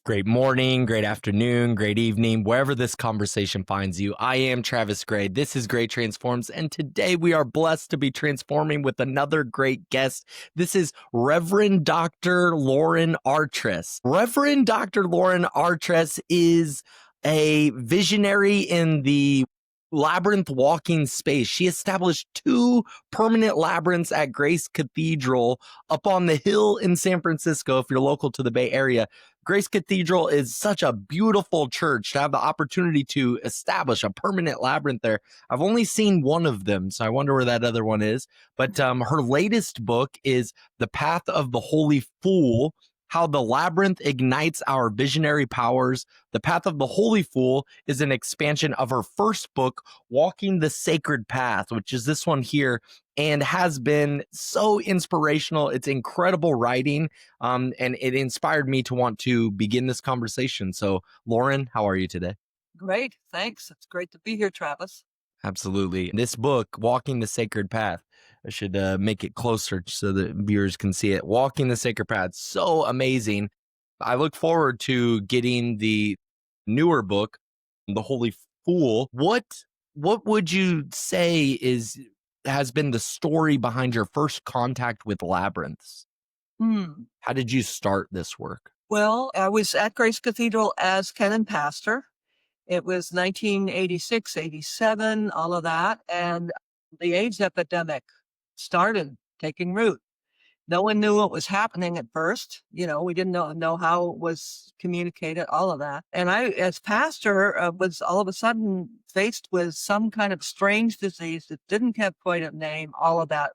Great morning, great afternoon, great evening, wherever this conversation finds you. I am Travis Gray. This is Gray Transforms, and today we are blessed to be transforming with another great guest. This is Reverend Dr. Lauren Artress. Reverend Dr. Lauren Artress is a visionary in the Labyrinth Walking space. She established 2 permanent labyrinths at Grace Cathedral up on the hill in San Francisco, if you're local to the Bay Area. Grace Cathedral is such a beautiful church. To have the opportunity to establish a permanent labyrinth there, I've only seen one of them, so I wonder where that other one is. But her latest book is The Path of the Holy Fool, How the Labyrinth Ignites Our Visionary Powers. The Path of the Holy Fool is an expansion of her first book, Walking the Sacred Path, which is this one here, and has been so inspirational. It's incredible writing, and it inspired me to want to begin this conversation. So, Lauren, how are you today? Great, thanks. It's great to be here, Travis. Absolutely. This book, Walking the Sacred Path, I should make it closer so that viewers can see it. Walking the Sacred Path, so amazing. I look forward to getting the newer book, The Holy Fool. What would you say has been the story behind your first contact with labyrinths? How did you start this work? Well, I was at Grace Cathedral as canon pastor. It was 1986, 87, all of that. And the AIDS epidemic started taking root. No one knew what was happening at first. We didn't know how it was communicated, all of that. And I, as pastor, was all of a sudden faced with some kind of strange disease that didn't have quite a name, all of that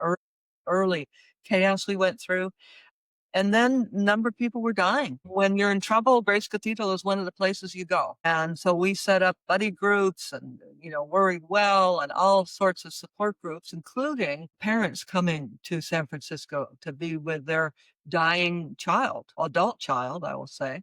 early chaos we went through. And then a number of people were dying. When you're in trouble, Grace Cathedral is one of the places you go. And so we set up buddy groups and, Worried Well and all sorts of support groups, including parents coming to San Francisco to be with their dying child, adult child, I will say.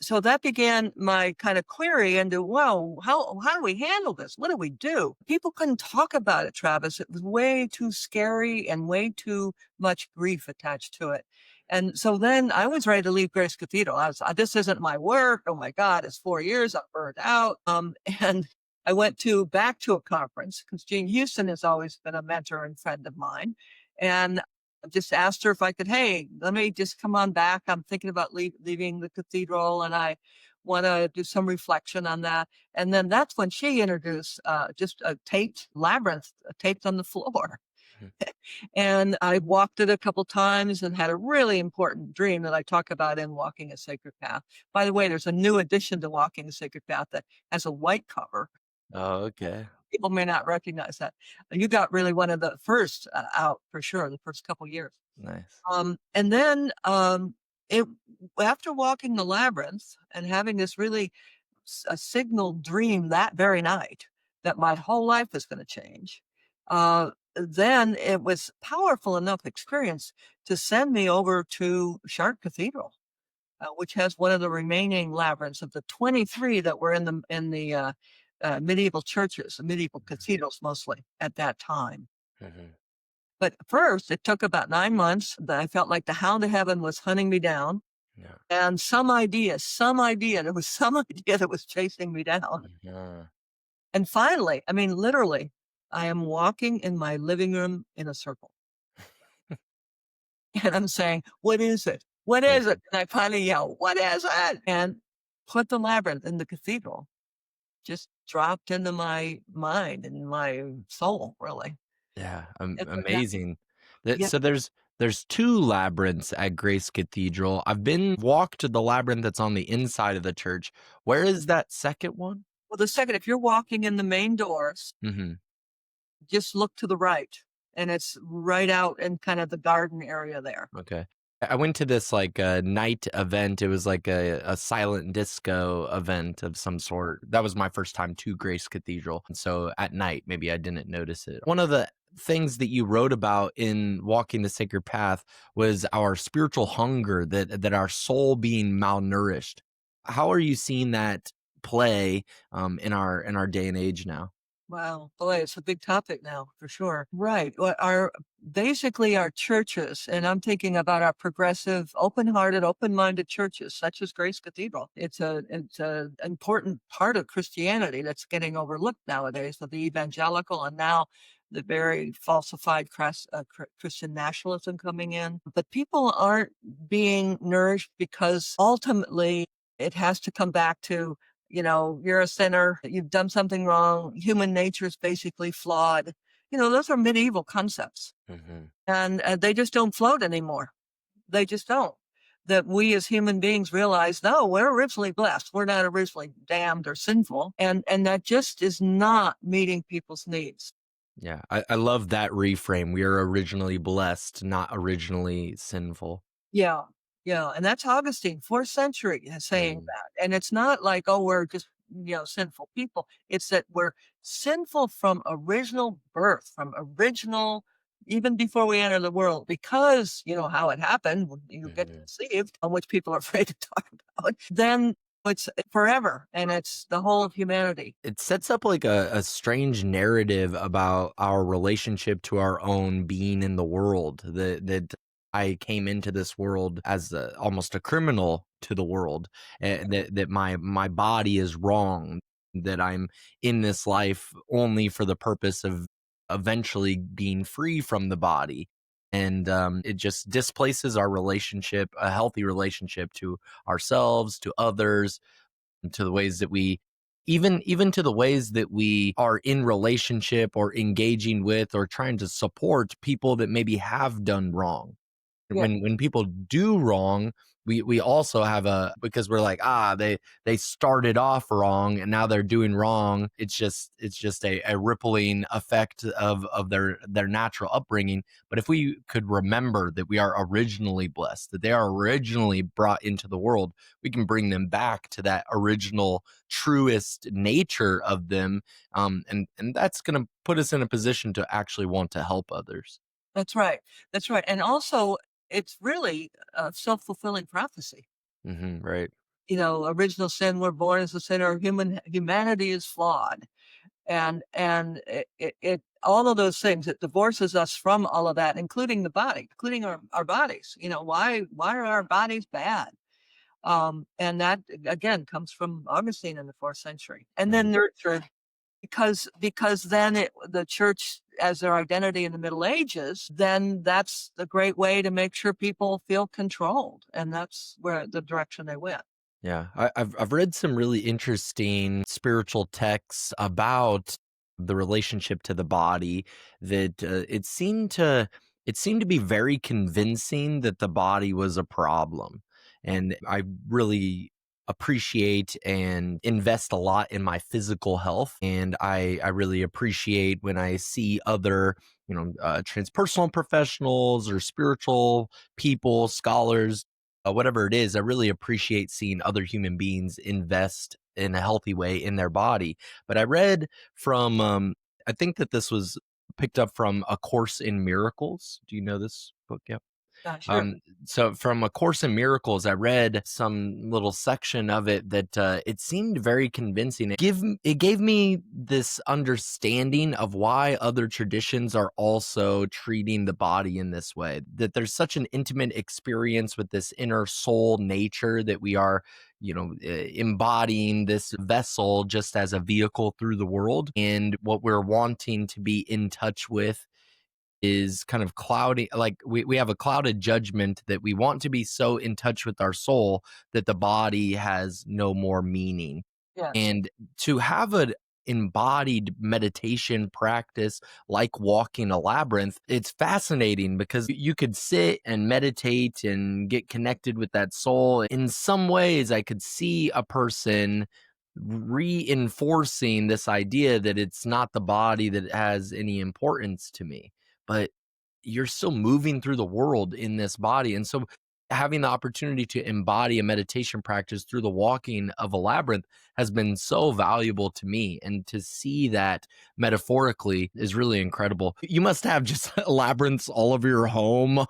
So that began my kind of query into, well, how do we handle this? What do we do? People couldn't talk about it, Travis. It was way too scary and way too much grief attached to it. And so then I was ready to leave Grace Cathedral. This isn't my work. Oh my God, it's 4 years. I'm burned out. And I went back to a conference because Jean Houston has always been a mentor and friend of mine. And I just asked her if I could, hey, let me just come on back. I'm thinking about leaving the cathedral and I want to do some reflection on that. And then that's when she introduced just a taped labyrinth, taped on the floor. And I walked it a couple times and had a really important dream that I talk about in Walking a Sacred Path. By the way, there's a new addition to Walking a Sacred Path that has a white cover. Oh, okay. People may not recognize that. You got really one of the first out for sure, the first couple years. Nice. And then after walking the labyrinth and having this really a signal dream that very night that my whole life was going to change, then it was powerful enough experience to send me over to Chartres Cathedral, which has one of the remaining labyrinths of the 23 that were in the medieval churches, medieval cathedrals mostly at that time. But first, it took about 9 months that I felt like the hound of heaven was hunting me down. Yeah. And some idea, there was some idea that was chasing me down. Yeah. And finally, I mean, literally, I am walking in my living room in a circle. And I'm saying, what is it? What is it? And I finally yell, what is it? And put the labyrinth in the cathedral. Just dropped into my mind and my soul, really. Yeah, amazing. So there's 2 labyrinths at Grace Cathedral. I've walked the labyrinth that's on the inside of the church. Where is that second one? Well, the second, if you're walking in the main doors, just look to the right, and it's right out in kind of the garden area there. Okay. I went to this night event. It was like a silent disco event of some sort. That was my first time to Grace Cathedral. And so at night, maybe I didn't notice it. One of the things that you wrote about in Walking the Sacred Path was our spiritual hunger, that our soul being malnourished. How are you seeing that play in our day and age now? Wow, boy, it's a big topic now for sure. Right. Well, our basically our churches, and I'm thinking about our progressive, open-hearted, open-minded churches, such as Grace Cathedral. It's a important part of Christianity that's getting overlooked nowadays with the evangelical and now the very falsified Christian nationalism coming in. But people aren't being nourished because ultimately it has to come back to, you're a sinner, you've done something wrong, human nature is basically flawed. Those are medieval concepts, Hmm. and they just don't float anymore. They just don't. That we as human beings realize, no, we're originally blessed. We're not originally damned or sinful. And that just is not meeting people's needs. Yeah, I love that reframe. We are originally blessed, not originally sinful. Yeah. Yeah. And that's Augustine, 4th century, saying Mm, that. And it's not like, oh, we're just, sinful people. It's that we're sinful from original birth, from original, even before we enter the world, because you know how it happened when you get mhm. conceived, on which people are afraid to talk about, then it's forever. And it's the whole of humanity. It sets up like a strange narrative about our relationship to our own being in the world. That I came into this world as almost a criminal to the world. That my body is wrong. That I'm in this life only for the purpose of eventually being free from the body. And it just displaces our relationship, a healthy relationship to ourselves, to others, to the ways that we even to the ways that we are in relationship or engaging with or trying to support people that maybe have done wrong. Yeah. When people do wrong, we also have a, because we're like, they started off wrong and now they're doing wrong. It's just a rippling effect of their natural upbringing. But if we could remember that we are originally blessed, that they are originally brought into the world, we can bring them back to that original truest nature of them. And that's going to put us in a position to actually want to help others. That's right. That's right. And also, it's really a self-fulfilling prophecy. Right. Original sin, we're born as a sinner. Humanity is flawed, and it all of those things, it divorces us from all of that, including the body, including our bodies. Why are our bodies bad? And that again comes from Augustine in the 4th century, and then nurtured because then the church as their identity in the Middle Ages, then that's the great way to make sure people feel controlled, and that's where the direction they went. Yeah, I've read some really interesting spiritual texts about the relationship to the body. That it seemed to be very convincing that the body was a problem, and I really appreciate and invest a lot in my physical health, and I really appreciate when I see other transpersonal professionals or spiritual people, scholars, whatever it is. I really appreciate seeing other human beings invest in a healthy way in their body. But I read from, I think that this was picked up from A Course in Miracles. Do you know this book? Yep. Sure. Um, so from A Course in Miracles, I read some little section of it that it seemed very convincing. It gave me this understanding of why other traditions are also treating the body in this way. That there's such an intimate experience with this inner soul nature that we are, embodying this vessel just as a vehicle through the world, and what we're wanting to be in touch with is kind of cloudy. Like we have a clouded judgment that we want to be so in touch with our soul that the body has no more meaning. Yes. And to have an embodied meditation practice like walking a labyrinth, it's fascinating because you could sit and meditate and get connected with that soul. In some ways, I could see a person reinforcing this idea that it's not the body that has any importance to me, but you're still moving through the world in this body. And so having the opportunity to embody a meditation practice through the walking of a labyrinth has been so valuable to me. And to see that metaphorically is really incredible. You must have just labyrinths all over your home,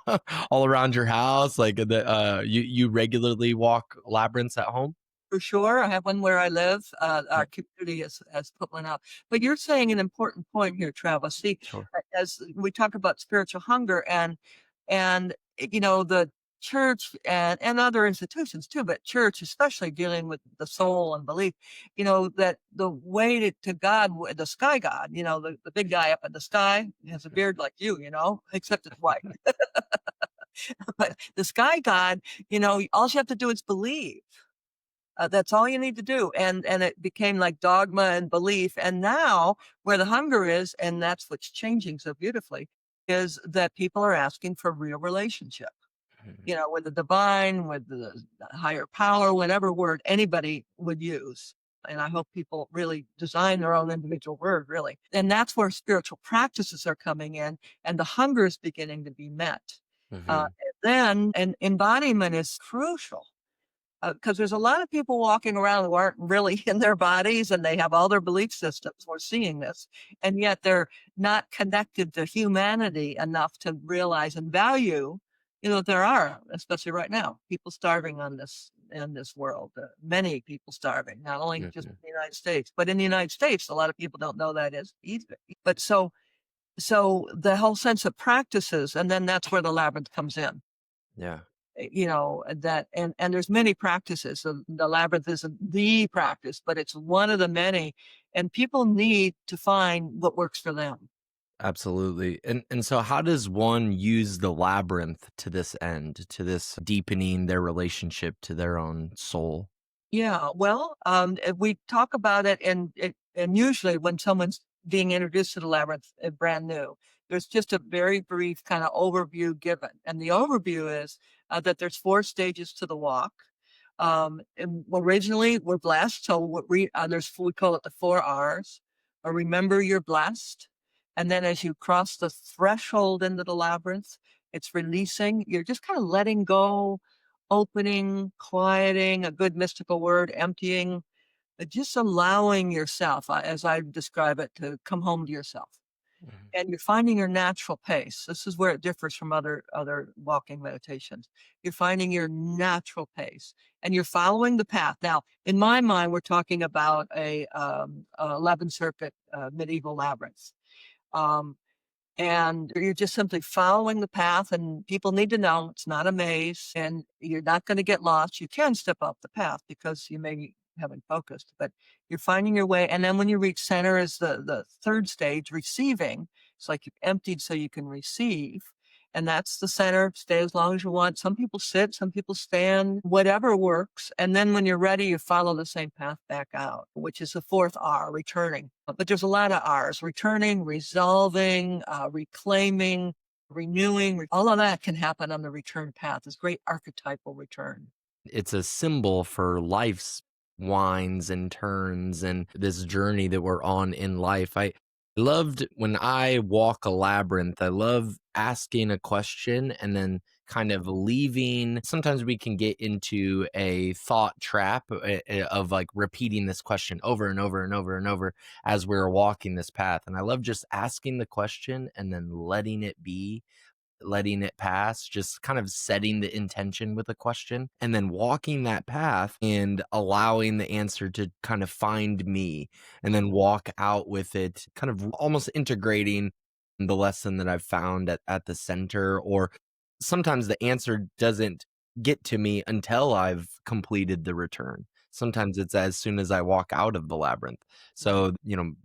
all around your house. Like you regularly walk labyrinths at home. For sure. I have one where I live. Our Yeah, community has put one out. But you're saying an important point here, Travis. See, sure. as we talk about spiritual hunger and the church and other institutions too, but church especially dealing with the soul and belief, that the way to God, the sky God, the big guy up in the sky, he has a beard like you, except it's white. But the sky God, all you have to do is believe. That's all you need to do. And it became like dogma and belief. And now where the hunger is, and that's what's changing so beautifully, is that people are asking for real relationship, Mhm. with the divine, with the higher power, whatever word anybody would use. And I hope people really design their own individual word, really. And that's where spiritual practices are coming in, and the hunger is beginning to be met. Mhm. And embodiment is crucial because there's a lot of people walking around who aren't really in their bodies and they have all their belief systems. We're seeing this. And yet they're not connected to humanity enough to realize and value, there are, especially right now, people starving on this in this world. Many people starving, not only just in Mhm. the United States, but in the United States, a lot of people don't know that is either. But so the whole sense of practices, and then that's where the labyrinth comes in. Yeah. That and there's many practices. So the labyrinth isn't the practice, but it's one of the many, and people need to find what works for them. Absolutely. And so how does one use the labyrinth to this end, to this deepening their relationship to their own soul? Yeah, well, we talk about it, and usually when someone's being introduced to the labyrinth, brand new, there's just a very brief kind of overview given, and the overview is that there's 4 stages to the walk. And originally, we're blessed, so we call it the 4 R's. Remember, you're blessed, and then as you cross the threshold into the labyrinth, it's releasing. You're just kind of letting go, opening, quieting, a good mystical word, emptying, just allowing yourself, as I describe it, to come home to yourself. Mhm. And you're finding your natural pace. This is where it differs from other walking meditations. You're finding your natural pace, and you're following the path. Now, in my mind, we're talking about a 11 circuit medieval labyrinth. Um, and you're just simply following the path, and people need to know it's not a maze and you're not going to get lost. You can step off the path because you may haven't focused, but you're finding your way. And then when you reach center is the third stage, receiving. It's like you've emptied so you can receive. And that's the center. Stay as long as you want. Some people sit, some people stand, whatever works. And then when you're ready, you follow the same path back out, which is the 4th R, returning. But there's a lot of R's: returning, resolving, reclaiming, renewing. All of that can happen on the return path. This great archetypal return. It's a symbol for life's winds and turns and this journey that we're on in life. I loved when I walk a labyrinth, I love asking a question and then kind of leaving. Sometimes we can get into a thought trap of like repeating this question over and over and over and over as we're walking this path. And I love just asking the question and then letting it be, letting it pass, just kind of setting the intention with a question and then walking that path and allowing the answer to kind of find me and then walk out with it, kind of almost integrating the lesson that I've found at the center. Or sometimes the answer doesn't get to me until I've completed the return. Sometimes it's as soon as I walk out of the labyrinth. So,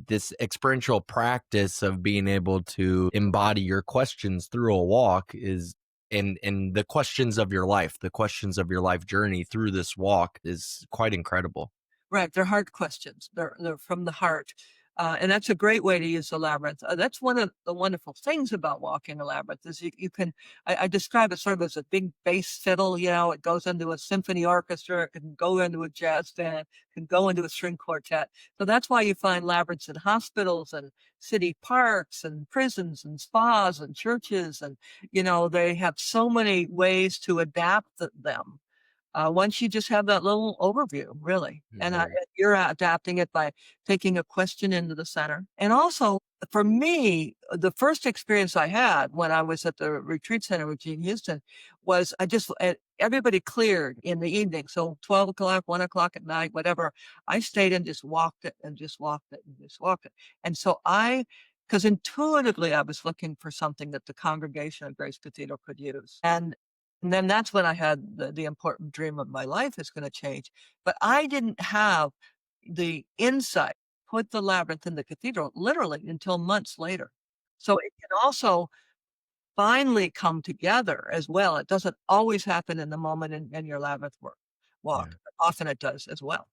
this experiential practice of being able to embody your questions through a walk is and the questions of your life, the questions of your life journey through this walk is quite incredible. Right, they're heart questions. They're from the heart, and that's a great way to use the labyrinth. That's one of the wonderful things about walking a labyrinth is you can. I describe it sort of as a big bass fiddle. It goes into a symphony orchestra. It can go into a jazz band. It can go into a string quartet. So that's why you find labyrinths in hospitals and city parks and prisons and spas and churches, and they have so many ways to adapt them once you just have that little overview, really. And Mhm. you're adapting it by taking a question into the center. And also, for me, the first experience I had when I was at the retreat center with Gene Houston was everybody cleared in the evening. So 12 o'clock, 1 o'clock at night, whatever, I stayed and just walked it and just walked it and just walked it. And so because intuitively I was looking for something that the congregation of Grace Cathedral could use. And then that's when I had the important dream of my life is going to change. But I didn't have the insight, put the labyrinth in the cathedral literally until months later. So it can also finally come together as well. It doesn't always happen in the moment in your labyrinth walk. Yeah. But often it does as well.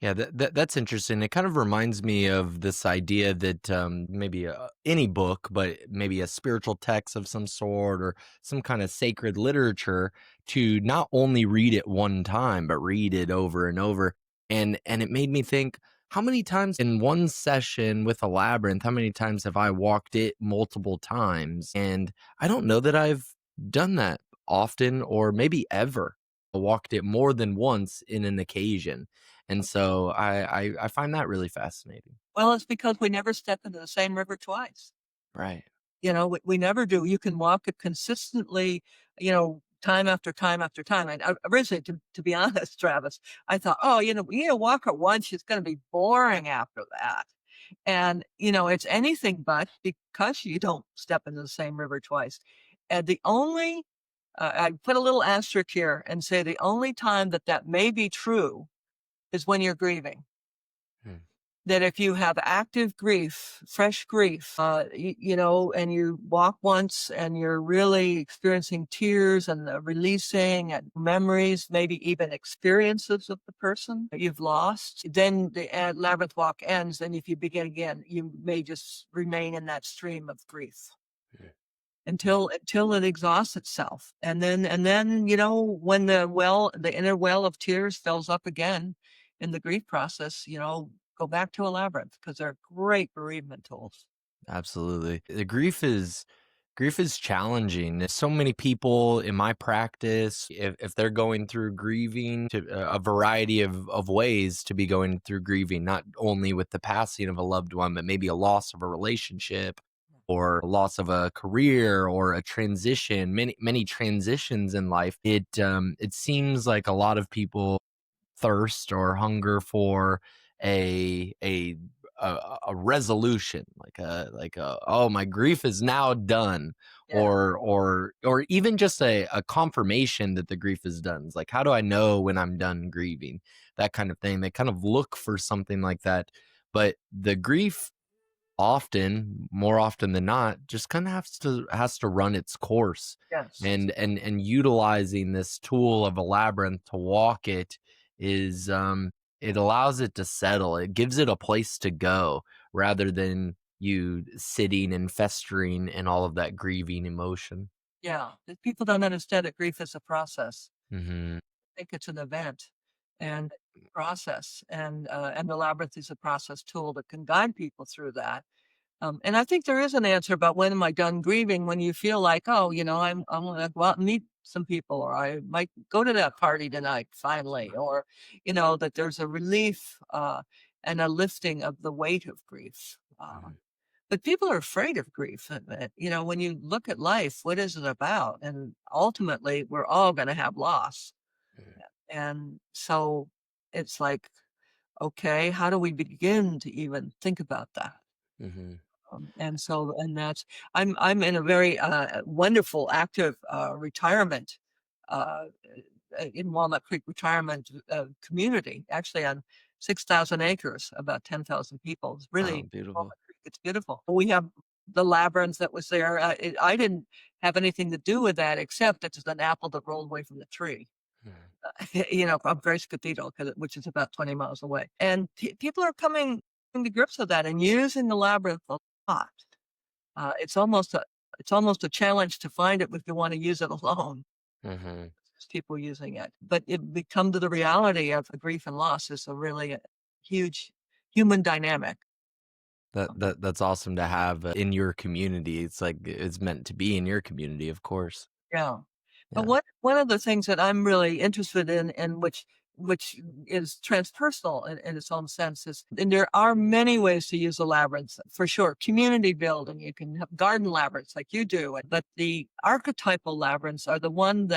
Yeah, that's interesting. It kind of reminds me of this idea that maybe any book, but maybe a spiritual text of some sort or some kind of sacred literature, to not only read it one time, but read it over and over. And it made me think, how many times in one session with a labyrinth, how many times have I walked it multiple times? And I don't know that I've done that often or maybe ever. I walked it more than once in an occasion. And so I find that really fascinating. Well, it's because we never step into the same river twice. Right. We never do. You can walk it consistently, time after time after time. And originally, to be honest, Travis, I thought, oh, walk it once, it's going to be boring after that. And, it's anything but, because you don't step into the same river twice. And I put a little asterisk here and say the only time that may be true is when you're grieving. Hmm. That if you have active grief, fresh grief, and you walk once and you're really experiencing tears and the releasing and memories, maybe even experiences of the person that you've lost, then the labyrinth walk ends. And if you begin again, you may just remain in that stream of grief Hmm. until it exhausts itself. And then, when the inner well of tears fills up again in the grief process, go back to a labyrinth because they're great bereavement tools. Absolutely. The grief is challenging. There's so many people in my practice, if they're going through grieving, to a variety of ways to be going through grieving, not only with the passing of a loved one, but maybe a loss of a relationship or a loss of a career or a transition, many transitions in life. It seems like a lot of people thirst or hunger for a a a resolution, like a oh, my grief is now done, Yeah. or even just a confirmation that the grief is done. It's like, how do I know when I'm done grieving? That kind of thing. They kind of look for something like that, but the grief often, more often than not, just kind of has to run its course. Yes. And utilizing this tool of a labyrinth to walk it is it allows it to settle. It gives it a place to go rather than you sitting and festering in all of that grieving emotion. Yeah. People don't understand that grief is a process. Hmm. I think it's an event and process. And the labyrinth is a process tool that can guide people through that. And I think there is an answer about when am I done grieving, when you feel like, oh, I'm going to go out and meet some people, or I might go to that party tonight finally, or, that there's a relief and a lifting of the weight of grief. But people are afraid of grief. When you look at life, what is it about? And ultimately, we're all going to have loss. And so it's like, okay, how do we begin to even think about that? Hmm. And that's I'm in a very wonderful active retirement uh, in Walnut Creek retirement community, actually on 6,000 acres, about 10,000 people. It's Wow, really beautiful. Walnut Creek. It's beautiful. We have the labyrinth that was there. I didn't have anything to do with that except it's an apple that rolled away from the tree. Mhm. From Grace Cathedral, which is about 20 miles away. And people are coming to grips with that and using the labyrinth a lot. It's almost a challenge to find it if you want to use it alone. Mhm. There's people using it, but it come to the reality of the grief and loss is a really huge human dynamic. That's awesome to have in your community. It's like it's meant to be in your community, of course. Yeah. But Yeah. one of the things that I'm really interested in, and which which is transpersonal in its own senses. And there are many ways to use a labyrinth, for sure. Community building, you can have garden labyrinths like you do, but the archetypal labyrinths are the ones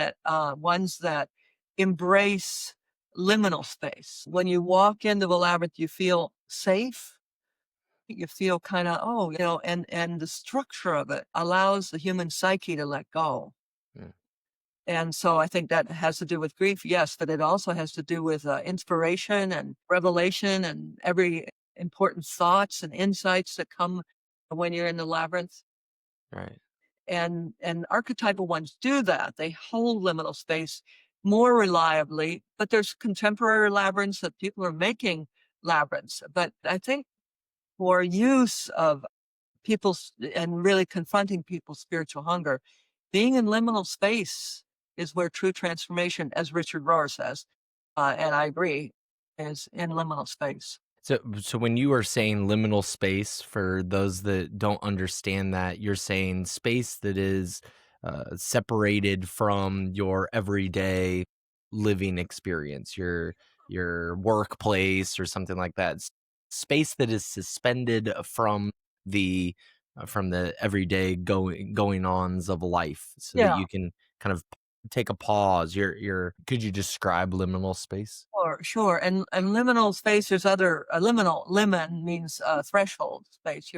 that embrace liminal space. When you walk into a labyrinth, you feel safe. You feel kind of, oh, and the structure of it allows the human psyche to let go. Mm. And so I think that has to do with grief, yes, but it also has to do with inspiration and revelation and every important thoughts and insights that come when you're in the labyrinth. Right. And archetypal ones do that. They hold liminal space more reliably, but there's contemporary labyrinths that people are making labyrinths. But I think for use of people's and really confronting people's spiritual hunger, being in liminal space is where true transformation, as Richard Rohr says, and I agree, is in liminal space. So when you are saying liminal space, for those that don't understand that, you're saying space that is separated from your everyday living experience, your workplace or something like that. Space that is suspended the from the everyday going ons of life, so that Yeah. you can kind of take a pause. Could you describe liminal space? Sure. And liminal space, there's other limin means threshold space.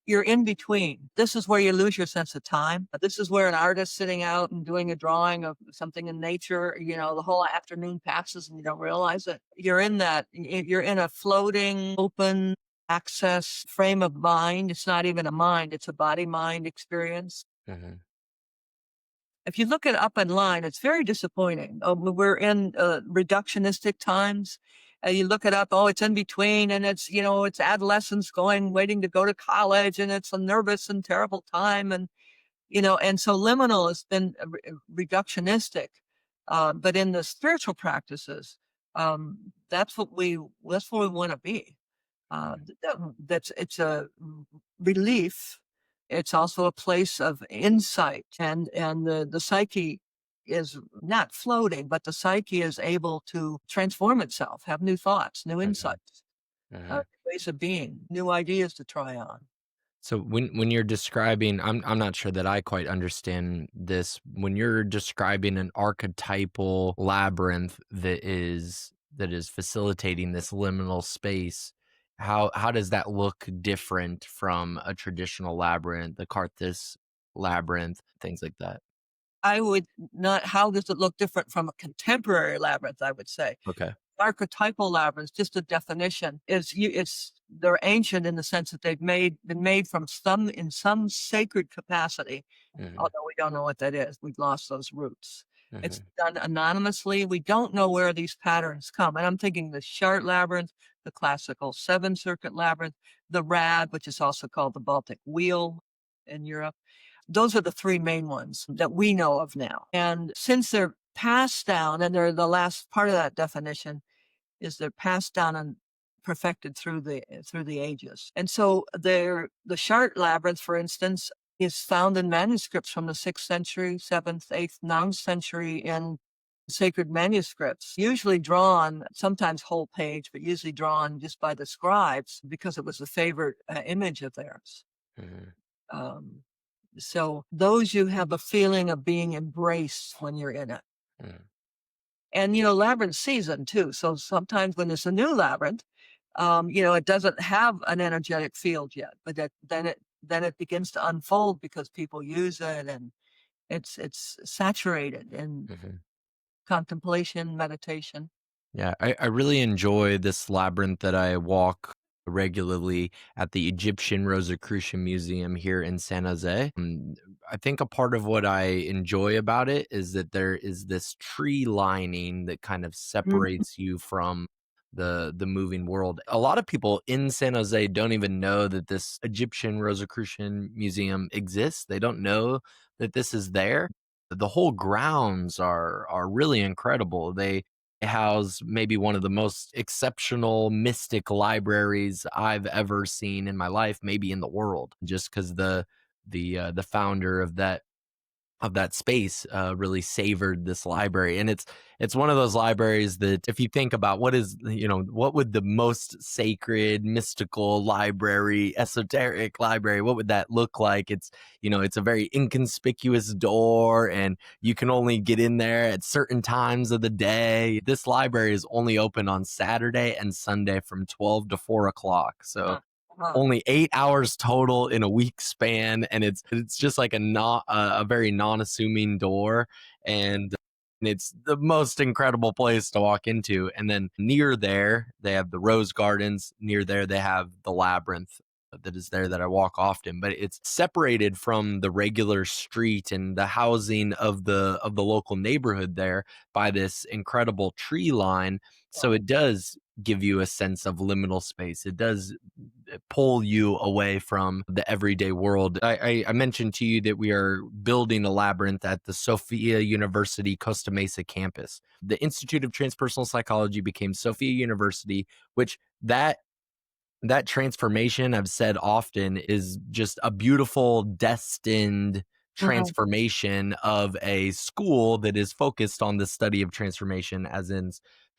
You're in between. This is where you lose your sense of time. This is where an artist sitting out and doing a drawing of something in nature, the whole afternoon passes and you don't realize it. You're in a floating, open access frame of mind. It's not even a mind, it's a body mind experience. Hmm. If you look it up online, it's very disappointing. We're in reductionistic times. You look it up, oh, it's in between, and it's adolescents waiting to go to college, and it's a nervous and terrible time, and so liminal has been reductionistic. But in the spiritual practices, that's what we want to be. It's a relief. It's also a place of insight, and the psyche is not floating, but the psyche is able to transform itself, have new thoughts, new Hmm. insights, ways of being, new ideas to try on. So when you're describing, I'm not sure that I quite understand this. When you're describing an archetypal labyrinth that is facilitating this liminal space, how does that look different from a traditional labyrinth, the Carthus labyrinth, things like that? I would not. How does it look different from a contemporary labyrinth? I would say Okay. archetypal labyrinths, just a definition, they're ancient in the sense that been made from some sacred capacity, Hmm. although we don't know what that is. We've lost those roots. It's Hmm. done anonymously. We don't know where these patterns come. And I'm thinking the Chart labyrinth, the classical seven circuit labyrinth, the Rad, which is also called the Baltic Wheel in Europe. Those are the three main ones that we know of now. And since they're passed down, and they're the last part of that definition, is they're passed down and perfected through the ages. And so the Chart labyrinth, for instance, is found in manuscripts from the 6th century, 7th, 8th, 9th century in sacred manuscripts, usually drawn, sometimes whole page, but usually drawn just by the scribes because it was a favorite image of theirs. Hmm. Um, so those you have a feeling of being embraced when you're in it. Hmm. And, labyrinth season too. So sometimes when it's a new labyrinth, it doesn't have an energetic field yet, but then it begins to unfold because people use it, and it's saturated in Hmm. contemplation, meditation. Yeah, I really enjoy this labyrinth that I walk regularly at the Egyptian Rosicrucian Museum here in San Jose. I think a part of what I enjoy about it is that there is this tree lining that kind of Mhm. separates you from the moving world. A lot of people in San Jose don't even know that this Egyptian Rosicrucian Museum exists. They don't know that this is there. The whole grounds are really incredible. They house maybe one of the most exceptional mystic libraries I've ever seen in my life, maybe in the world, just because the founder of that of that space really savored this library. And it's one of those libraries that, if you think about what is, what would the most sacred, mystical library, esoteric library, what would that look like? It's a very inconspicuous door, and you can only get in there at certain times of the day. This library is only open on Saturday and Sunday from 12 to 4 o'clock. So Huh. Huh. only 8 hours total in a week span, and it's just like a very non-assuming door, and it's the most incredible place to walk into. And then near there they have the rose gardens. Near there they have the labyrinth that is there, that I walk often, but it's separated from the regular street and the housing of the local neighborhood there by this incredible tree line. So Wow. it does give you a sense of liminal space. It does pull you away from the everyday world. I mentioned to you that we are building a labyrinth at the Sophia University Costa Mesa campus. The Institute of Transpersonal Psychology became Sophia University, which that transformation, I've said often, is just a beautiful destined Mhm. transformation of a school that is focused on the study of transformation, as in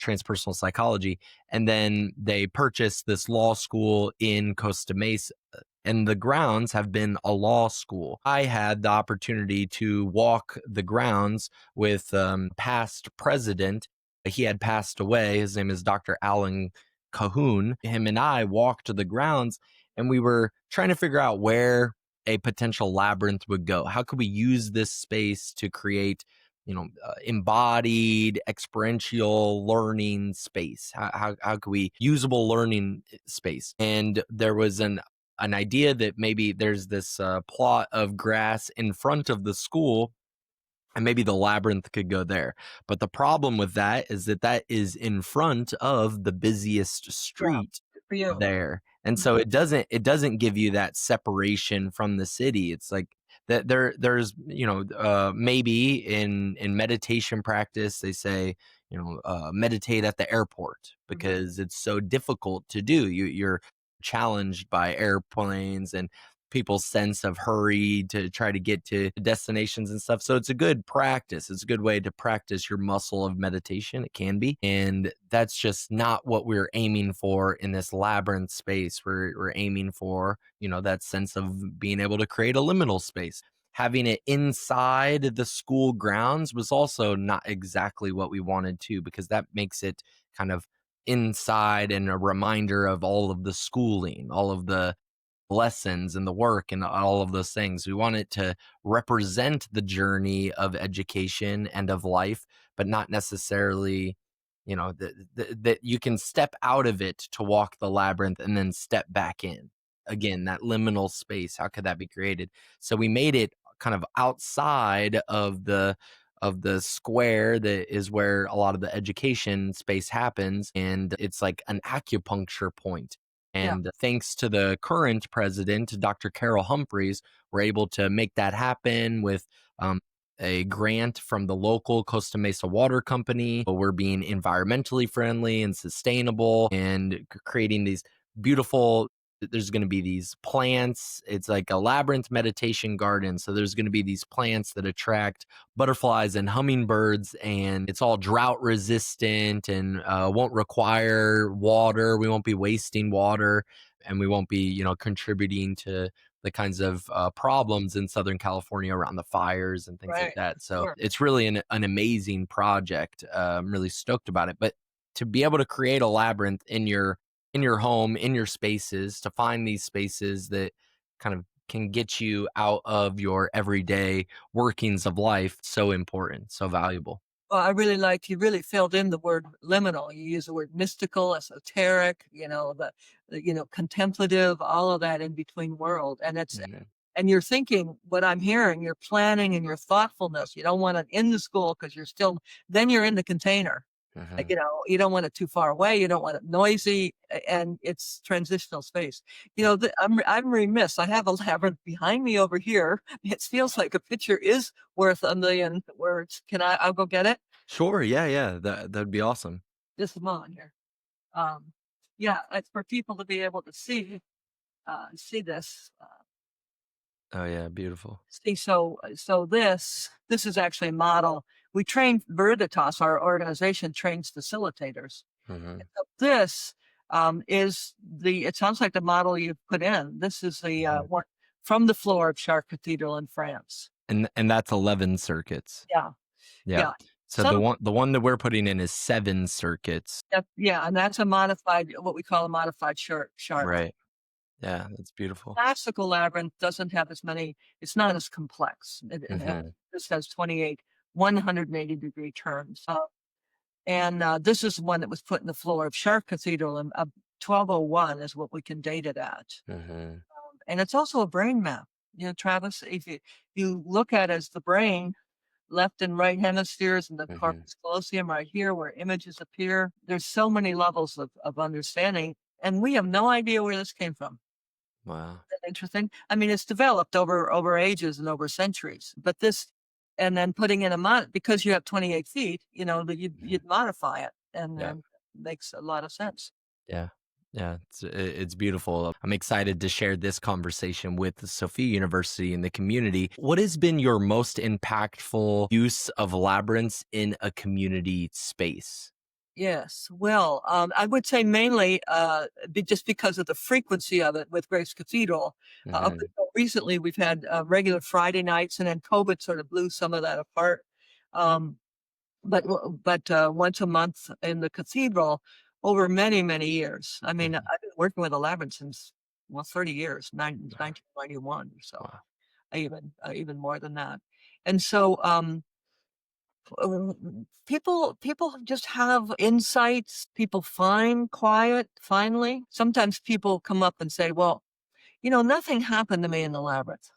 transpersonal psychology. And then they purchased this law school in Costa Mesa, and the grounds have been a law school. I had the opportunity to walk the grounds with past president. He had passed away. His name is Dr. Alan Cahoon. Him and I walked to the grounds, and we were trying to figure out where a potential labyrinth would go. How could we use this space to create, embodied experiential learning space? How could we usable learning space? And there was an idea that maybe there's this plot of grass in front of the school, and maybe the labyrinth could go there. But the problem with that is that that is in front of the busiest Yeah. street Good for you. there. And Mhm. so it doesn't give you that separation from the city. It's like that there's maybe in meditation practice they say, meditate at the airport, Mhm. because it's so difficult to do. You're challenged by airplanes and people's sense of hurry to try to get to destinations and stuff. So it's a good practice. It's a good way to practice your muscle of meditation. It can be. And that's just not what we're aiming for in this labyrinth space. We're aiming for, that sense of being able to create a liminal space. Having it inside the school grounds was also not exactly what we wanted to, because that makes it kind of inside and a reminder of all of the schooling, all of the lessons and the work and all of those things. We want it to represent the journey of education and of life, but not necessarily, that you can step out of it to walk the labyrinth and then step back in. Again, that liminal space, how could that be created? So we made it kind of outside of the square that is where a lot of the education space happens, and it's like an acupuncture point. Yeah. And thanks to the current president, Dr. Carol Humphreys, we're able to make that happen with um, a grant from the local Costa Mesa Water Company. We're being environmentally friendly and sustainable, and creating these beautiful. There's going to be these plants. It's like a labyrinth meditation garden. So there's going to be these plants that attract butterflies and hummingbirds, and it's all drought resistant and won't require water. We won't be wasting water, and we won't be, contributing to the kinds of problems in Southern California around the fires and things like Right. that. So Sure. it's really an amazing project. I'm really stoked about it. But to be able to create a labyrinth in your home, in your spaces, to find these spaces that kind of can get you out of your everyday workings of life, so important, so valuable. Well, I really liked you really filled in the word liminal. You use the word mystical, esoteric, contemplative, all of that in between world. Mhm, And you're thinking what I'm hearing, you're planning and your thoughtfulness. You don't want it in the school because then you're in the container. mhm. You don't want it too far away. You don't want it noisy, and it's transitional space. I'm remiss. I have a labyrinth behind me over here. It feels like a picture is worth a million words. I'll go get it. Sure, yeah, yeah, that'd be awesome. Just a moment here. Um, yeah, it's for people to be able to see this. Oh yeah, beautiful. See, so this is actually a model. We train Veritas, our organization trains facilitators. Hmm. So this is the. It sounds like the model you put in. This is the Hmm. one from the floor of Chartres Cathedral in France. And that's 11 circuits. Yeah, Yeah. yeah. So Some the one that we're putting in is 7 circuits. yeah, and that's a modified, what we call a modified Chartres. Right. Yeah, that's beautiful. Classical labyrinth doesn't have as many. It's not as complex. Hmm. This has 28 180-degree turns. And this is one that was put in the floor of Chartres Cathedral in 1201 is what we can date it at. Hmm. And it's also a brain map. Travis, if you look at it as the brain, left and right hemispheres, and the Hmm. corpus callosum right here where images appear, there's so many levels of understanding. And we have no idea where this came from. Wow. That interesting? I mean, it's developed over ages and over centuries, but this, and then putting in a because you have 28 feet, Mhm. you'd modify it, and Yeah. then makes a lot of sense. Yeah. Yeah, it's beautiful. I'm excited to share this conversation with Sophia University and the community. What has been your most impactful use of labyrinths in a community space? Yes. Well, I would say mainly just because of the frequency of it with Grace Cathedral. Up Hmm. until recently, we've had regular Friday nights, and then COVID sort of blew some of that apart. Um, but once a month in the cathedral over many, many years. I mean, Hmm. I've been working with the Labyrinths since, well, 30 years, 1991 or so, Wow. even more than that. And so people just have insights. People find quiet finally. Sometimes people come up and say, well, nothing happened to me in the labyrinth.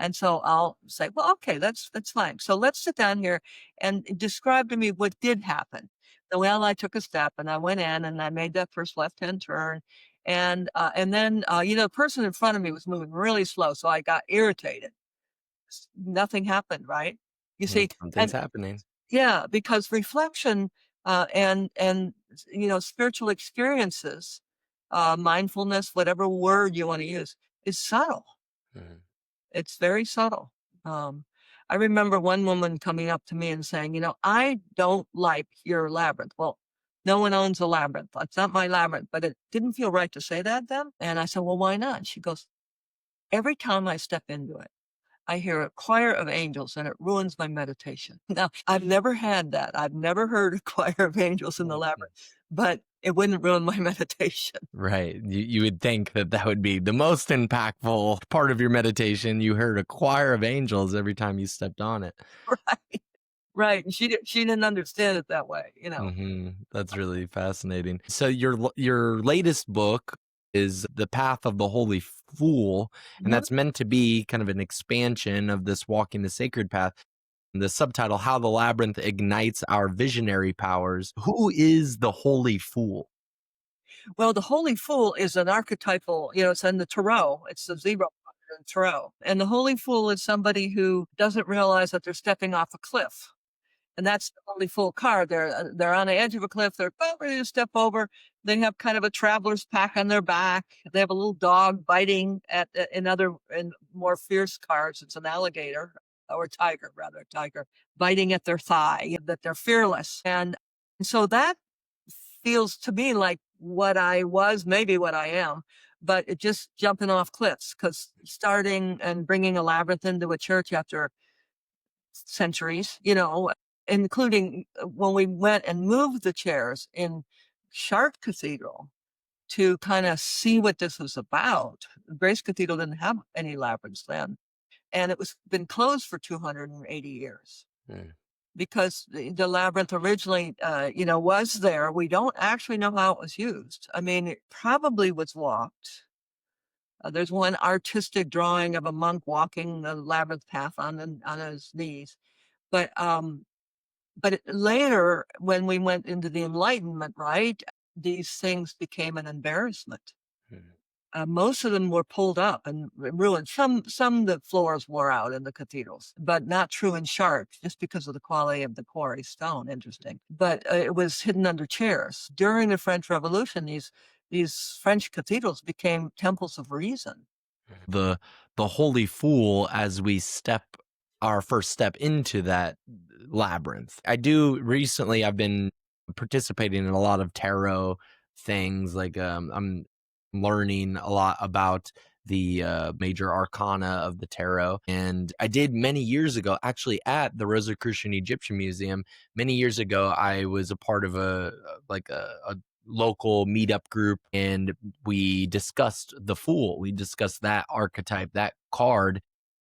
And so I'll say, well, okay, that's fine. So let's sit down here and describe to me what did happen. Well, I took a step and I went in and I made that first left-hand turn. And then the person in front of me was moving really slow. So I got irritated. Nothing happened, right? You see, Something's and happening. yeah, because reflection and spiritual experiences, mindfulness, whatever word you want to use, is subtle. Hmm. It's very subtle. Um, I remember one woman coming up to me and saying, I don't like your labyrinth. Well, no one owns a labyrinth. It's not my labyrinth, but it didn't feel right to say that then. And I said, well, why not? She goes, every time I step into it, I hear a choir of angels and it ruins my meditation. Now, I've never had that. I've never heard a choir of angels in the labyrinth, but it wouldn't ruin my meditation. Right. You would think that that would be the most impactful part of your meditation. You heard a choir of angels every time you stepped on it. Right. Right. And she didn't understand it that way. Hmm. That's really fascinating. So your latest book is The Path of the Holy Fool, and Mhm. that's meant to be kind of an expansion of this Walking the Sacred Path. The subtitle, How the Labyrinth Ignites Our Visionary Powers. Who is the Holy Fool? Well, the Holy Fool is an archetypal, it's in the Tarot. It's the zero in Tarot. And the Holy Fool is somebody who doesn't realize that they're stepping off a cliff. And that's the Holy Fool card. They're on the edge of a cliff. They're about ready to step over. They have kind of a traveler's pack on their back. They have a little dog biting at in more fierce cards. It's an alligator or tiger, rather, a tiger biting at their thigh. That they're fearless, and so that feels to me like what I was, maybe what I am, but it just jumping off cliffs because starting and bringing a labyrinth into a church after centuries, including when we went and moved the chairs in Chartres Cathedral to kind of see what this was about. Grace Cathedral didn't have any labyrinths then, and it was been closed for 280 years Mm. because the labyrinth originally, was there. We don't actually know how it was used. I mean, it probably was locked. There's one artistic drawing of a monk walking the labyrinth path on his knees, but later, when we went into the Enlightenment, right, these things became an embarrassment. Mm. Most of them were pulled up and ruined. Some the floors wore out in the cathedrals, but not true in Chartres, just because of the quality of the quarry stone. Interesting, but it was hidden under chairs during the French Revolution. These French cathedrals became temples of reason. The the holy fool as we step our first step into that labyrinth. I've been participating in a lot of tarot things. Like I'm learning a lot about the major arcana of the tarot. And I did many years ago, actually at the Rosicrucian Egyptian Museum. Many years ago, I was a part of a local meetup group, and we discussed the Fool. We discussed that archetype, that card,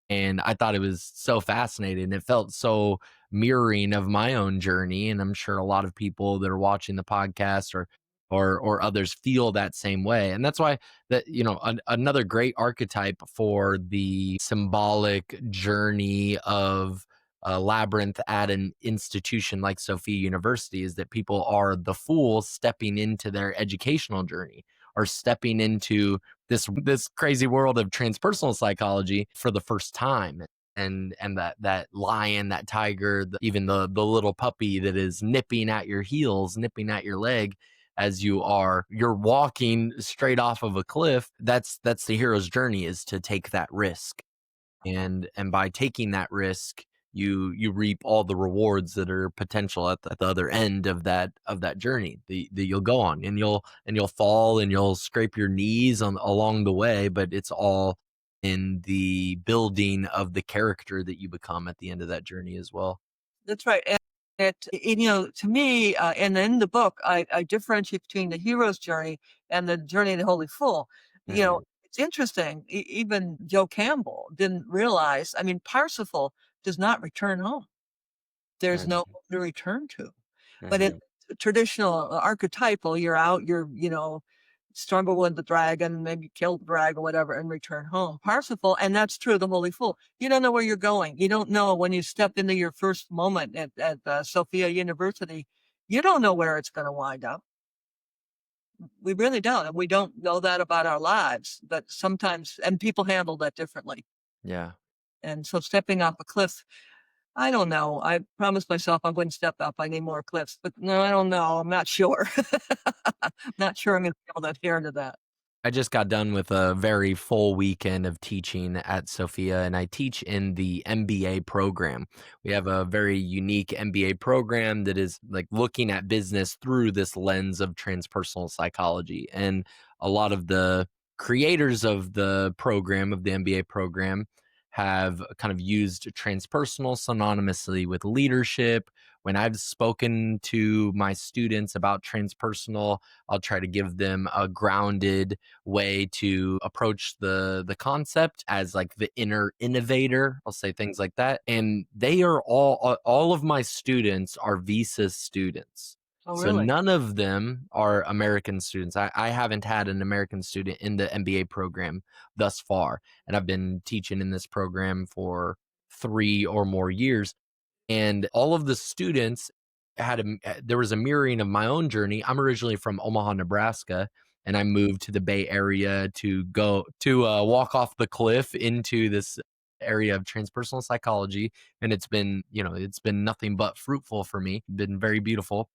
and I thought it was so fascinating. It felt so mirroring of my own journey, and I'm sure a lot of people that are watching the podcast or others feel that same way. And that's why that, another great archetype for the symbolic journey of a labyrinth at an institution like Sophia University is that people are the fool stepping into their educational journey, or stepping into this crazy world of transpersonal psychology for the first time. And that lion, that tiger, even the little puppy that is nipping at your heels, nipping at your leg as you're walking straight off of a cliff. That's the hero's journey, is to take that risk. And by taking that risk, you reap all the rewards that are potential at the other end of that journey that you'll go on. And you'll fall and you'll scrape your knees along the way, but it's all in the building of the character that you become at the end of that journey as well. That's right. And to me, and in the book, I differentiate between the hero's journey and the journey of the holy fool. Mhm. It's interesting. Even Joe Campbell didn't realize. I mean, Parsifal does not return home. There's no Mhm. home to return to. But in Mhm. traditional archetypal, you're out, struggle with the dragon, maybe kill the dragon, whatever, and return home. Parsifal, and that's true of the holy fool. You don't know where you're going. You don't know when you step into your first moment at Sophia University. You don't know where it's going to wind up. We really don't. And we don't know that about our lives, but sometimes, and people handle that differently. Yeah. And so stepping off a cliff, I don't know. I promised myself I wouldn't step up any more cliffs, but no, I don't know. I'm not sure. Not sure I'm going to be able to adhere to that. I just got done with a very full weekend of teaching at Sophia, and I teach in the MBA program. We have a very unique MBA program that is like looking at business through this lens of transpersonal psychology. And a lot of the creators of the program, of the MBA program, have kind of used transpersonal synonymously with leadership. When I've spoken to my students about transpersonal, I'll try to give them a grounded way to approach the concept as like the inner innovator. I'll say things like that. And they are all of my students are visa students. Oh, So really? none of them are American students. I haven't had an American student in the MBA program thus far. And I've been teaching in this program for 3 or more years. And all of the students there was a mirroring of my own journey. I'm originally from Omaha, Nebraska, and I moved to the Bay Area to go to walk off the cliff into this area of transpersonal psychology. And it's been nothing but fruitful for me, been very beautiful.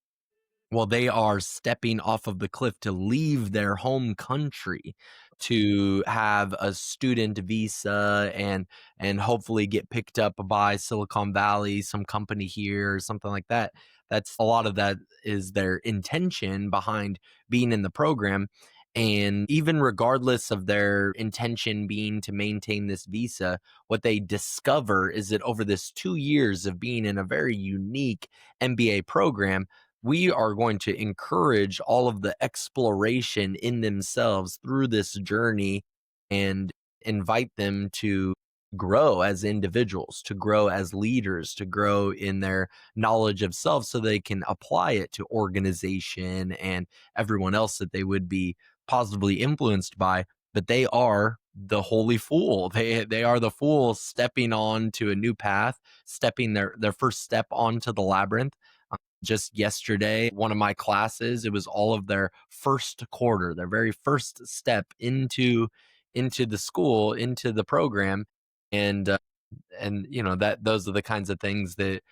Well, they are stepping off of the cliff to leave their home country to have a student visa and hopefully get picked up by Silicon Valley, some company here or something like that. That's a lot of that is their intention behind being in the program. And even regardless of their intention being to maintain this visa, what they discover is that over this 2 years of being in a very unique MBA program, we are going to encourage all of the exploration in themselves through this journey and invite them to grow as individuals, to grow as leaders, to grow in their knowledge of self so they can apply it to organization and everyone else that they would be positively influenced by. But they are the holy fool. They are the fool stepping on to a new path, stepping their first step onto the labyrinth. Just yesterday, one of my classes, it was all of their first quarter, their very first step into the school, into the program. And that those are the kinds of things that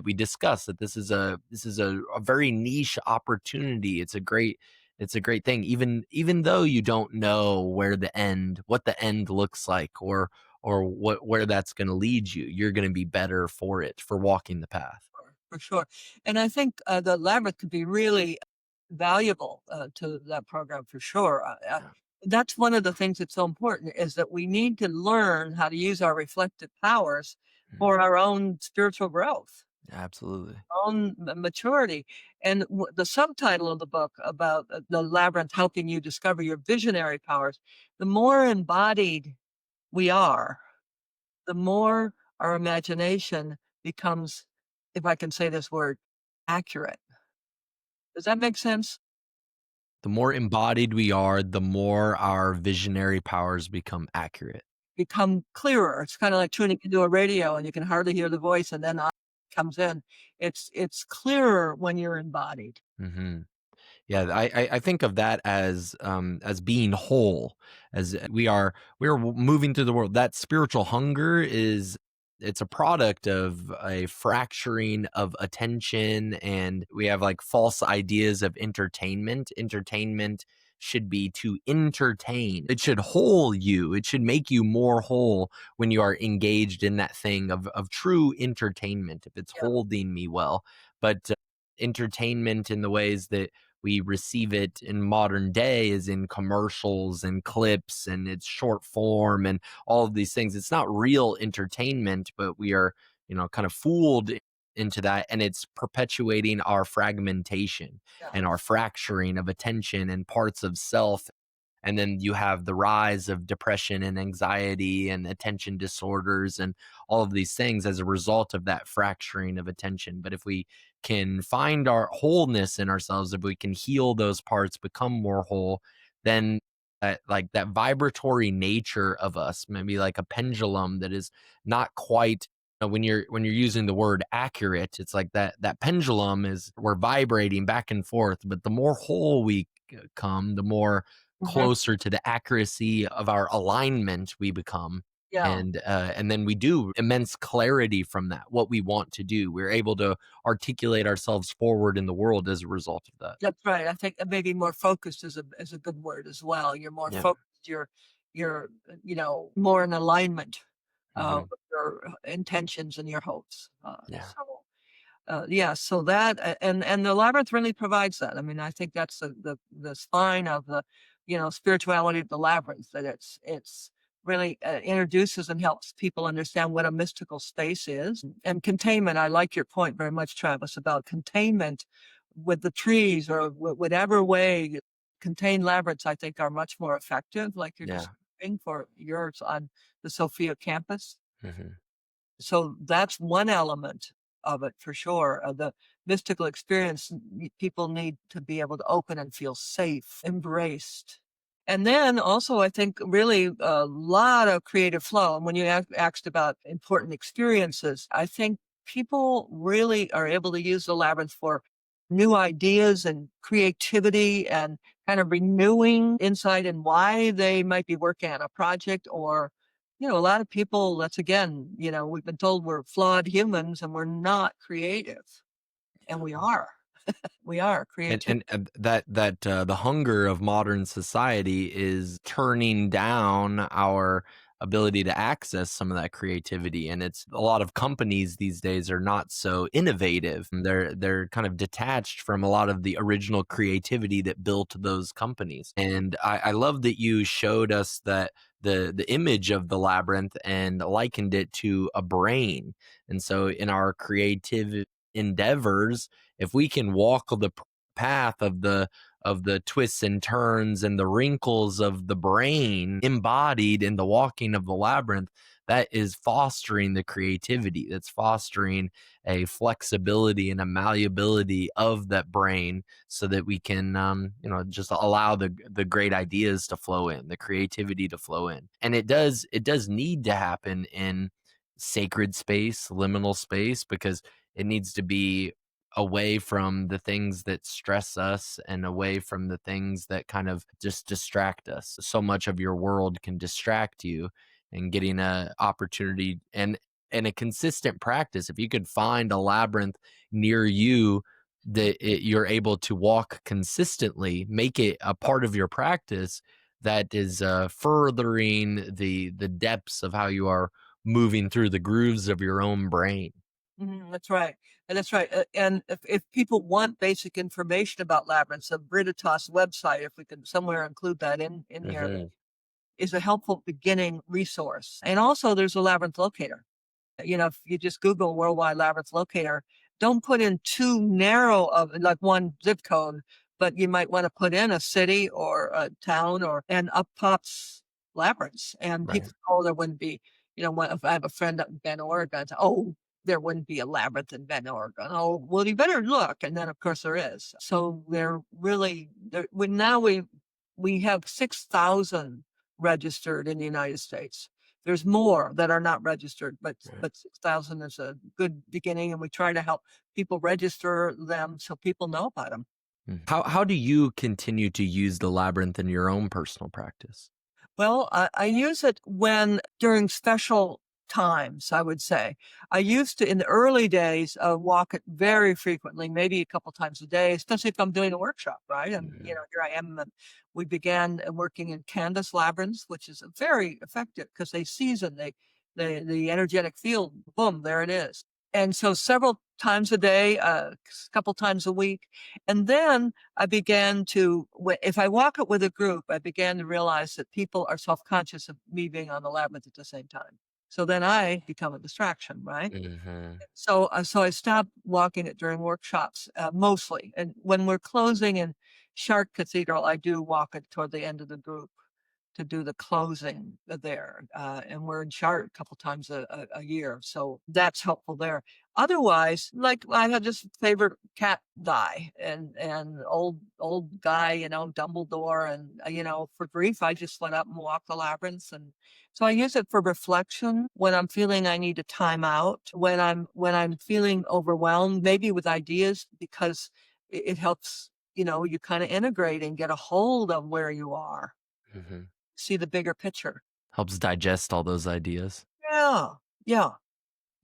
we discuss, that this is a very niche opportunity. It's a great thing, even though you don't know what the end looks like, or where that's going to lead you, you're going to be better for it, for walking the path. For sure. And I think the Labyrinth could be really valuable to that program for sure. Yeah. That's one of the things that's so important is that we need to learn how to use our reflective powers Mhm. for our own spiritual growth, Absolutely. own maturity. And the subtitle of the book about the Labyrinth helping you discover your visionary powers, the more embodied we are, the more our imagination becomes, if I can say this word, accurate. Does that make sense? The more embodied we are, the more our visionary powers become accurate. Become clearer. It's kind of like tuning into a radio and you can hardly hear the voice and then comes in. It's clearer when you're embodied. Hmm. Yeah, I think of that as being whole, as we are moving through the world. That spiritual hunger is, it's a product of a fracturing of attention, and we have like false ideas of entertainment. Entertainment should be to entertain. It should whole you. It should make you more whole when you are engaged in that thing of true entertainment, if it's Yeah, holding me well. But entertainment in the ways that we receive it in modern day is in commercials and clips, and it's short form and all of these things. It's not real entertainment, but we are, kind of fooled into that, and it's perpetuating our fragmentation yeah, and our fracturing of attention and parts of self. And then you have the rise of depression and anxiety and attention disorders and all of these things as a result of that fracturing of attention. But if we can find our wholeness in ourselves, if we can heal those parts, become more whole, then like that vibratory nature of us, maybe like a pendulum that is not quite, when you're using the word accurate, it's like that pendulum is, we're vibrating back and forth. But the more whole we come, the more mhm, closer to the accuracy of our alignment we become. yeah. And then we do immense clarity from that, what we want to do. We're able to articulate ourselves forward in the world as a result of that. That's right. I think maybe more focused is a good word as well. You're more Yeah. focused. You're more in alignment Hmm. with your intentions and your hopes. Yeah. Yeah, so that and the Labyrinth really provides that. I mean, I think that's the spine of the, spirituality of the Labyrinth, that it's really introduces and helps people understand what a mystical space is. And containment, I like your point very much, Travis, about containment with the trees or whatever way. Contained labyrinths, I think, are much more effective, like you're Yeah. describing for yours on the Sophia campus. Hmm. So that's one element of it for sure. The mystical experience, people need to be able to open and feel safe, embraced. And then also, I think really a lot of creative flow. And when you asked about important experiences, I think people really are able to use the Labyrinth for new ideas and creativity and kind of renewing insight in why they might be working on a project. Or a lot of people, that's again, we've been told we're flawed humans and we're not creative. And we are. We are and creative. and, and that the hunger of modern society is turning down our ability to access some of that creativity. And it's a lot of companies these days are not so innovative. They're kind of detached from a lot of the original creativity that built those companies. And I love that you showed us that the image of the labyrinth and likened it to a brain. And so in our creative endeavors, if we can walk the path of the twists and turns and the wrinkles of the brain embodied in the walking of the labyrinth, that is fostering the creativity, that's fostering a flexibility and a malleability of that brain, so that we can just allow the great ideas to flow in, the creativity to flow in. And it does need to happen in sacred space, liminal space, because it needs to be away from the things that stress us and away from the things that kind of just distract us. So much of your world can distract you, and getting a opportunity and a consistent practice. If you could find a labyrinth near you that you're able to walk consistently, make it a part of your practice, that is furthering the depths of how you are moving through the grooves of your own brain. That's right. And that's right. And if people want basic information about labyrinths, the Britatos website, if we can somewhere include that in here, Hmm. is a helpful beginning resource. And also there's a labyrinth locator. If you just Google Worldwide Labyrinth Locator, don't put in too narrow of like one zip code, but you might want to put in a city or a town and up pops labyrinths. And people Right. say, oh, there wouldn't be, if I have a friend up in Bend, Oregon, say, oh, there wouldn't be a labyrinth in Bend, Oregon. Oh, well, you better look. And then of course there is. So they're really, now we have 6,000 registered in the United States. There's more that are not registered, but Right. 6,000 is a good beginning, and we try to help people register them so people know about them. Mhm. How do you continue to use the labyrinth in your own personal practice? Well, I use it when during special times, I would say. I used to, in the early days, walk it very frequently, maybe a couple times a day, especially if I'm doing a workshop, right? And, Mhm. here I am. And we began working in Canvas labyrinths, which is very effective because they season, the energetic field, boom, there it is. And so several times a day, a couple times a week. And then I began to, if I walk it with a group, I began to realize that people are self-conscious of me being on the labyrinth at the same time. So then I become a distraction, right? Mhm. So I stopped walking it during workshops, mostly. And when we're closing in Shark Cathedral, I do walk it toward the end of the group to do the closing there. And we're in chart a couple times a year. So that's helpful there. Otherwise, like I had this favorite cat die and old guy, Dumbledore. And, for grief, I just went up and walked the labyrinths. And so I use it for reflection when I'm feeling I need to time out, when I'm feeling overwhelmed, maybe with ideas, because it helps, you kind of integrate and get a hold of where you are, Mhm. see the bigger picture. Helps digest all those ideas. Yeah, yeah,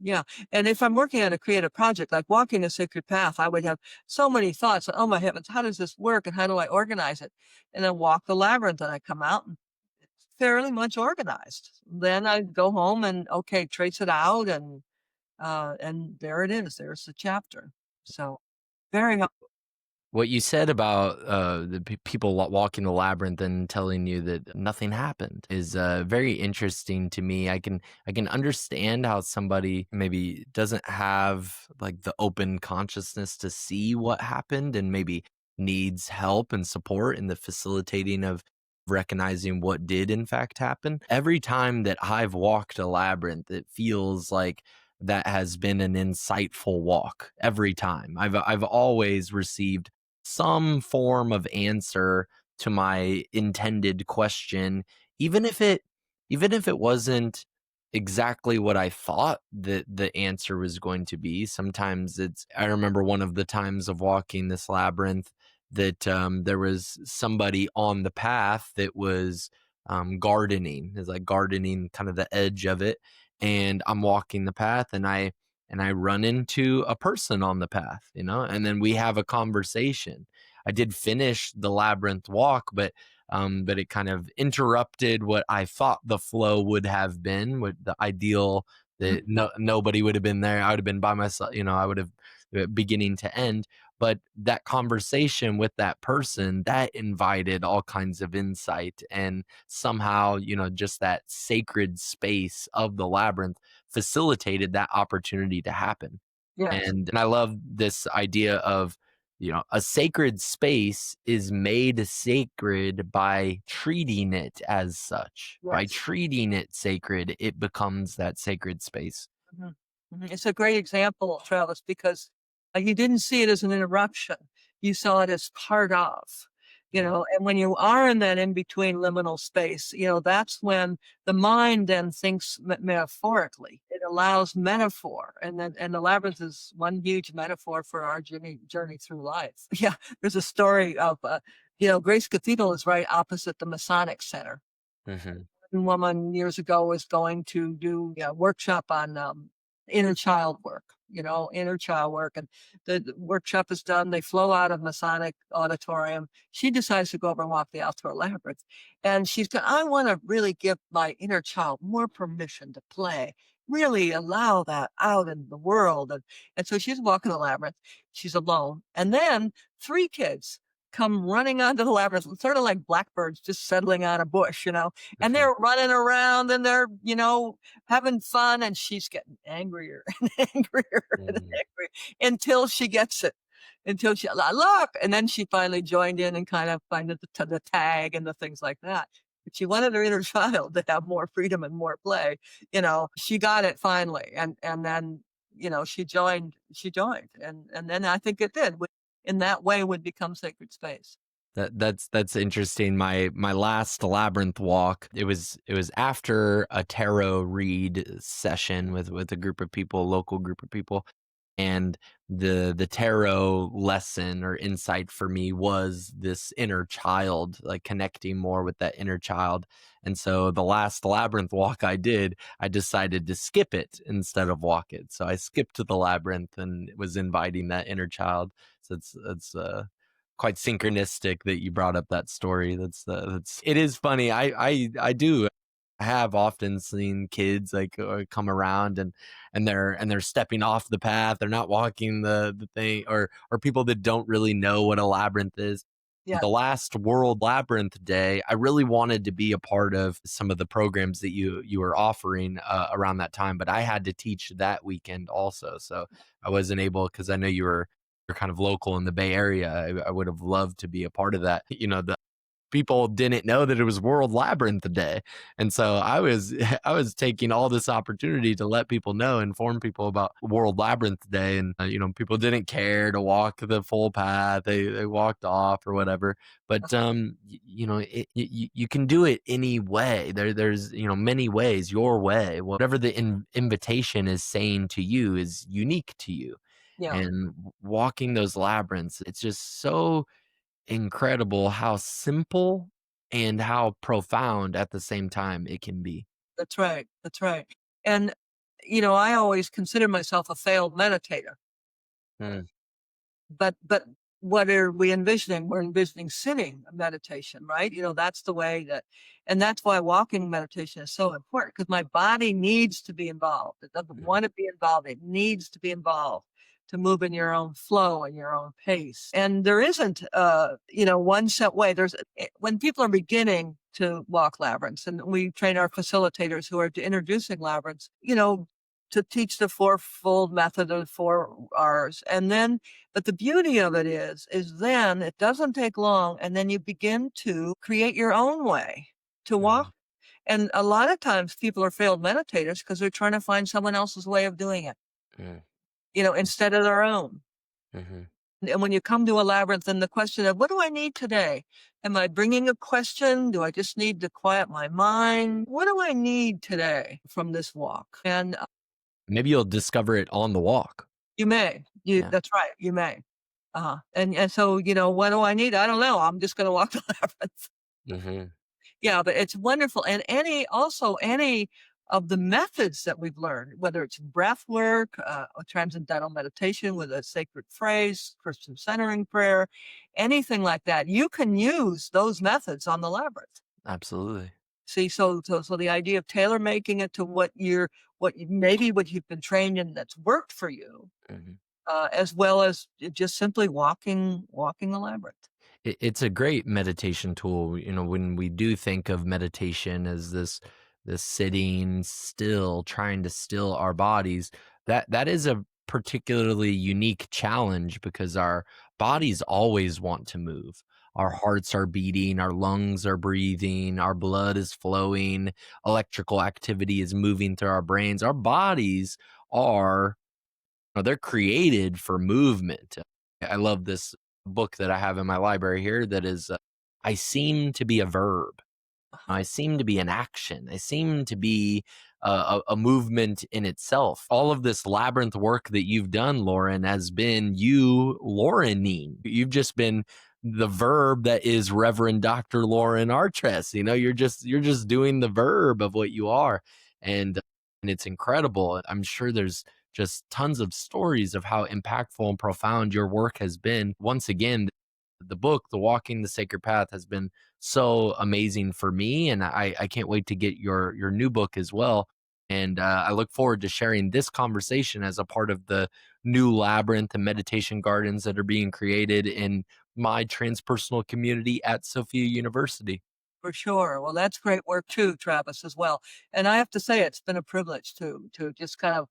yeah. And if I'm working on a creative project, like walking a sacred path, I would have so many thoughts. Oh my heavens, how does this work? And how do I organize it? And then walk the labyrinth and I come out and it's fairly much organized. Then I go home and okay, trace it out and there it is. There's the chapter. So very helpful. What you said about the people walking the labyrinth and telling you that nothing happened is very interesting to me. I can understand how somebody maybe doesn't have like the open consciousness to see what happened and maybe needs help and support in the facilitating of recognizing what did in fact happen. Every time that I've walked a labyrinth, it feels like that has been an insightful walk every time. I've always received some form of answer to my intended question, even if it wasn't exactly what I thought that the answer was going to be. Sometimes it's I remember one of the times of walking this labyrinth that there was somebody on the path that was gardening, is like gardening kind of the edge of it, and I'm walking the path and I run into a person on the path, and then we have a conversation. I did finish the labyrinth walk, but it kind of interrupted what I thought the flow would have been, with the ideal that nobody would have been there. I would have been by myself, I would have beginning to end. But that conversation with that person that invited all kinds of insight, and somehow, just that sacred space of the labyrinth facilitated that opportunity to happen. Yes, And I love this idea of, a sacred space is made sacred by treating it as such. By yes. treating it sacred, it becomes that sacred space. Mhm, mhm. It's a great example, Travis, because you didn't see it as an interruption. You saw it as part of, and when you are in that in between liminal space, that's when the mind then thinks metaphorically. It allows metaphor. And the labyrinth is one huge metaphor for our journey through life. Yeah. There's a story of, Grace Cathedral is right opposite the Masonic Center. Mhm. Woman years ago was going to do a workshop on inner child work. inner child work. And the workshop is done. They flow out of Masonic Auditorium. She decides to go over and walk the outdoor labyrinth. And she's going, I want to really give my inner child more permission to play, really allow that out in the world. And so she's walking the labyrinth. She's alone. And then 3 kids come running onto the labyrinth, sort of like blackbirds just settling on a bush, and they're running around and they're, having fun. And she's getting angrier and angrier and angrier until she gets it, until she, look. And then she finally joined in and kind of finding the tag and the things like that. But she wanted her inner child to have more freedom and more play. She got it finally. And then, she joined. And then I think it did. In that way would become sacred space. That's interesting. My last Labyrinth walk, it was after a tarot read session with a group of people, a local group of people. And the tarot lesson or insight for me was this inner child, like connecting more with that inner child. And so the last Labyrinth walk I did, I decided to skip it instead of walk it. So I skipped the labyrinth and was inviting that inner child. So it's quite synchronistic that you brought up that story. It is funny. I do have often seen kids like come around and they're stepping off the path. They're not walking the thing, or people that don't really know what a labyrinth is. Yeah. The last World Labyrinth Day, I really wanted to be a part of some of the programs that you were offering around that time, but I had to teach that weekend also, so I wasn't able, because I know you're kind of local in the Bay Area. I would have loved to be a part of that. The people didn't know that it was World Labyrinth Day. And so I was taking all this opportunity to let people know, inform people about World Labyrinth Day. And, people didn't care to walk the full path. They walked off or whatever. But, you can do it any way. There's, many ways, your way. Whatever the invitation is saying to you is unique to you. Yeah. And walking those labyrinths, it's just so incredible how simple and how profound at the same time it can be. That's right. That's right. And, I always consider myself a failed meditator. Mm. But what are we envisioning? We're envisioning sitting meditation, right? That's the way and that's why walking meditation is so important, because my body needs to be involved. It doesn't want to be involved. It needs to be involved to move in your own flow and your own pace. And there isn't, one set way. When people are beginning to walk labyrinths, and we train our facilitators who are introducing labyrinths, to teach the fourfold method of 4 R's. And then, but the beauty of it is then it doesn't take long. And then you begin to create your own way to walk. And a lot of times people are failed meditators because they're trying to find someone else's way of doing it. Instead of their own. And when you come to a labyrinth, then the question of, what do I need today? Am I bringing a question? Do I just need to quiet my mind? What do I need today from this walk? And maybe you'll discover it on the walk. You may. That's right. You may. And so, what do I need? I don't know. I'm just going to walk the labyrinth. Yeah, but it's wonderful. And any of the methods that we've learned, whether it's breath work, transcendental meditation with a sacred phrase, Christian centering prayer, anything like that, you can use those methods on the labyrinth. Absolutely. See, so the idea of tailor making it to what you've been trained in that's worked for you, as well as just simply walking the labyrinth. It's a great meditation tool. When we do think of meditation as this sitting still, trying to still our bodies, that is a particularly unique challenge, because our bodies always want to move. Our hearts are beating, our lungs are breathing, our blood is flowing, electrical activity is moving through our brains. Our bodies are, they're created for movement. I love this book that I have in my library here that is, I seem to be a verb. I seem to be an action. I seem to be a movement in itself. All of this labyrinth work that you've done, Lauren, has been you Laurening. You've just been the verb that is Reverend Dr. Lauren Artress. You're just doing the verb of what you are, and it's incredible. I'm sure there's just tons of stories of how impactful and profound your work has been. Once again, the book, The Walking the Sacred Path, has been so amazing for me, and I can't wait to get your new book as well. And I look forward to sharing this conversation as a part of the new labyrinth and meditation gardens that are being created in my transpersonal community at Sophia University. For sure. Well, that's great work too, Travis, as well. And I have to say, it's been a privilege to just kind of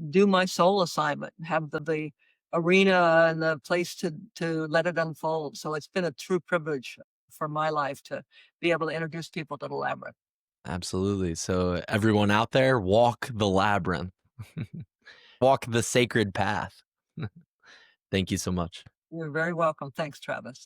do my soul assignment, have the arena and the place to let it unfold. So it's been a true privilege for my life to be able to introduce people to the labyrinth. Absolutely. So, everyone out there, walk the labyrinth, walk the sacred path. Thank you so much. You're very welcome. Thanks, Travis.